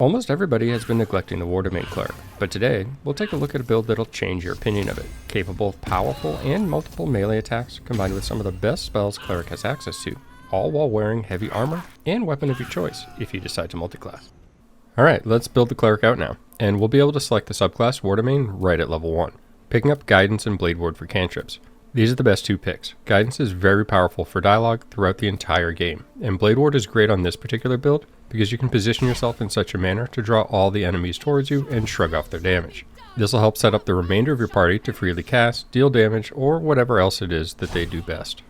Almost everybody has been neglecting the War Domain Cleric, but today we'll take a look at a build that'll change your opinion of it, capable of powerful and multiple melee attacks combined with some of the best spells Cleric has access to, all while wearing heavy armor and weapon of your choice if you decide to multiclass. Alright, let's build the Cleric out now, and we'll be able to select the subclass War Domain right at level 1, picking up Guidance and Blade Ward for cantrips. These are the best two picks. Guidance is very powerful for dialogue throughout the entire game, and Blade Ward is great on this particular build because you can position yourself in such a manner to draw all the enemies towards you and shrug off their damage. This will help set up the remainder of your party to freely cast, deal damage, or whatever else it is that they do best.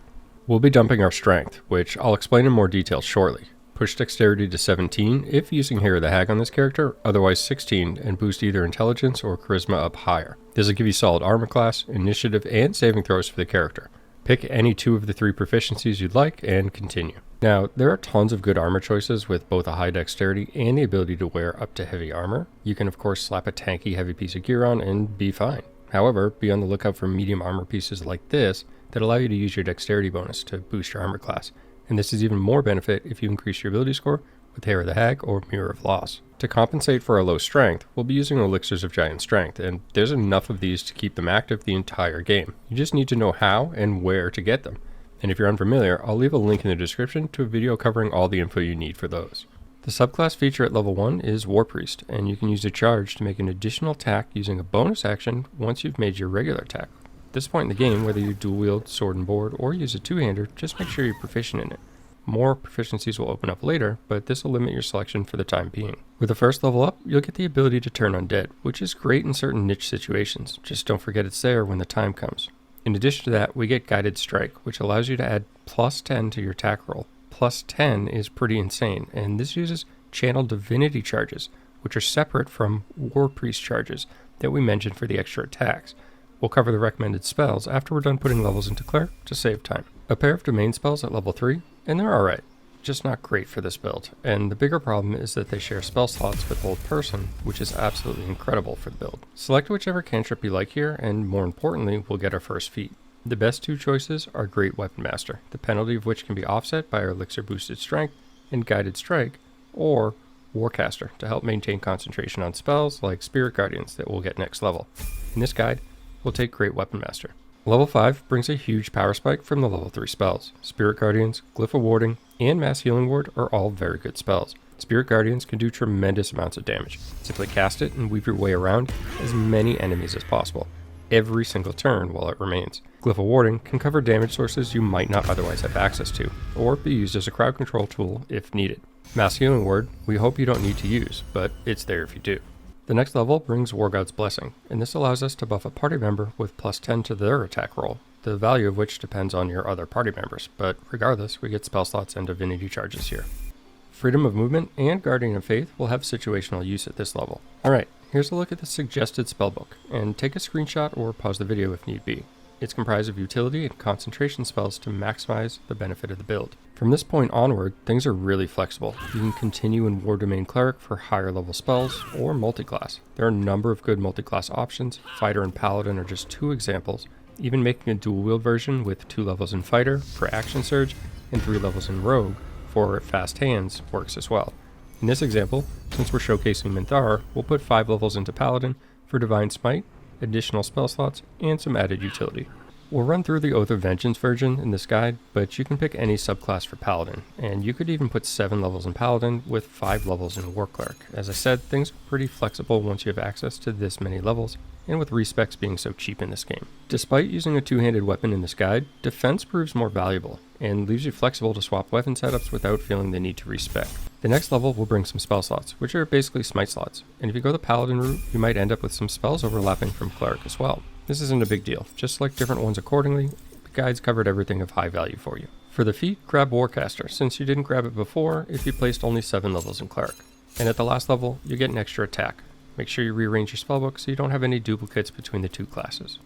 We'll be dumping our strength, which I'll explain in more detail shortly. Push dexterity to 17 if using Hair of the Hag on this character, otherwise 16, and boost either intelligence or charisma up higher. This will give you solid armor class, initiative, and saving throws for the character. Pick any two of the three proficiencies you'd like and continue. Now, there are tons of good armor choices with both a high dexterity and the ability to wear up to heavy armor. You can of course slap a tanky heavy piece of gear on and be fine. However, be on the lookout for medium armor pieces like this that allow you to use your dexterity bonus to boost your armor class. And this is even more benefit if you increase your ability score with Hair of the Hag or Mirror of Loss. To compensate for our low strength, we'll be using Elixirs of Giant Strength, and there's enough of these to keep them active the entire game. You just need to know how and where to get them. And if you're unfamiliar, I'll leave a link in the description to a video covering all the info you need for those. The subclass feature at level 1 is War Priest, and you can use a charge to make an additional attack using a bonus action once you've made your regular attack. At this point in the game, whether you dual wield sword and board or use a two-hander, just make sure you're proficient in it. More proficiencies will open up later, but this will limit your selection for the time being. With the first level up, you'll get the ability to turn undead, which is great in certain niche situations. Just don't forget it's there when the time comes. In addition to that, we get Guided Strike, which allows you to add plus 10 to your attack roll. Plus 10 is pretty insane, and this uses Channel Divinity charges, which are separate from War Priest charges that we mentioned for the extra attacks. We'll cover the recommended spells after we're done putting levels into Cleric to save time. A pair of domain spells at level 3, and they're alright, just not great for this build, and the bigger problem is that they share spell slots with Hold Person, which is absolutely incredible for the build. Select whichever cantrip you like here, and more importantly, we'll get our first feat. The best two choices are Great Weapon Master, the penalty of which can be offset by our Elixir Boosted Strength and Guided Strike, or Warcaster to help maintain concentration on spells like Spirit Guardians that we'll get next level. In this guide, we'll take Great Weapon Master. Level 5 brings a huge power spike from the level 3 spells. Spirit Guardians, Glyph of Warding, and Mass Healing Ward are all very good spells. Spirit Guardians can do tremendous amounts of damage. Simply cast it and weave your way around as many enemies as possible, every single turn while it remains. Glyph of Warding can cover damage sources you might not otherwise have access to, or be used as a crowd control tool if needed. Mass Healing Ward, we hope you don't need to use, but it's there if you do. The next level brings War God's Blessing, and this allows us to buff a party member with plus 10 to their attack roll, the value of which depends on your other party members, but regardless, we get spell slots and divinity charges here. Freedom of Movement and Guardian of Faith will have situational use at this level. Alright, here's a look at the suggested spellbook, and take a screenshot or pause the video if need be. It's comprised of utility and concentration spells to maximize the benefit of the build. From this point onward, things are really flexible. You can continue in War Domain Cleric for higher level spells, or multiclass. There are a number of good multiclass options. Fighter and Paladin are just two examples. Even making a dual wield version with 2 levels in Fighter for Action Surge and 3 levels in Rogue for Fast Hands works as well. In this example, since we're showcasing Minthara, we'll put 5 levels into Paladin for Divine Smite, additional spell slots, and some added utility. We'll run through the Oath of Vengeance version in this guide, but you can pick any subclass for Paladin, and you could even put 7 levels in Paladin with 5 levels in War Cleric. As I said, things are pretty flexible once you have access to this many levels, and with respecs being so cheap in this game. Despite using a two-handed weapon in this guide, defense proves more valuable, and leaves you flexible to swap weapon setups without feeling the need to respec. The next level will bring some spell slots, which are basically smite slots, and if you go the Paladin route, you might end up with some spells overlapping from Cleric as well. This isn't a big deal, just select different ones accordingly. The guide's covered everything of high value for you. For the feat, grab Warcaster, since you didn't grab it before if you placed only 7 levels in Cleric. And at the last level, you get an extra attack. Make sure you rearrange your spellbook so you don't have any duplicates between the two classes.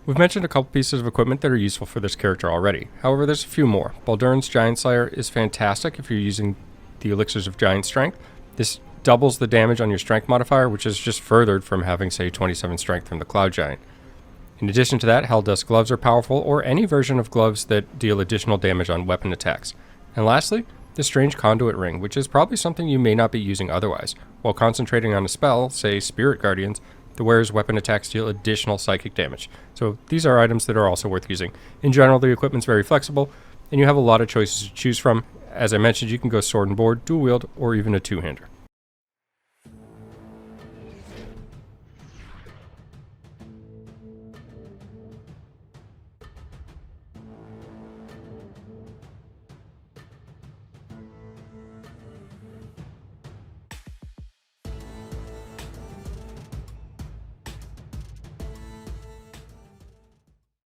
We've mentioned a couple pieces of equipment that are useful for this character already. However, there's a few more. Baldur's Giant Slayer is fantastic if you're using the Elixirs of Giant Strength. This doubles the damage on your strength modifier, which is just furthered from having, say, 27 strength from the Cloud Giant. In addition to that, Helldust gloves are powerful, or any version of gloves that deal additional damage on weapon attacks. And lastly, the strange conduit ring, which is probably something you may not be using otherwise. While concentrating on a spell, say Spirit Guardians, the wearer's weapon attacks deal additional psychic damage. So these are items that are also worth using. In general, the equipment's very flexible, and you have a lot of choices to choose from. As I mentioned, you can go sword and board, dual wield, or even a two-hander.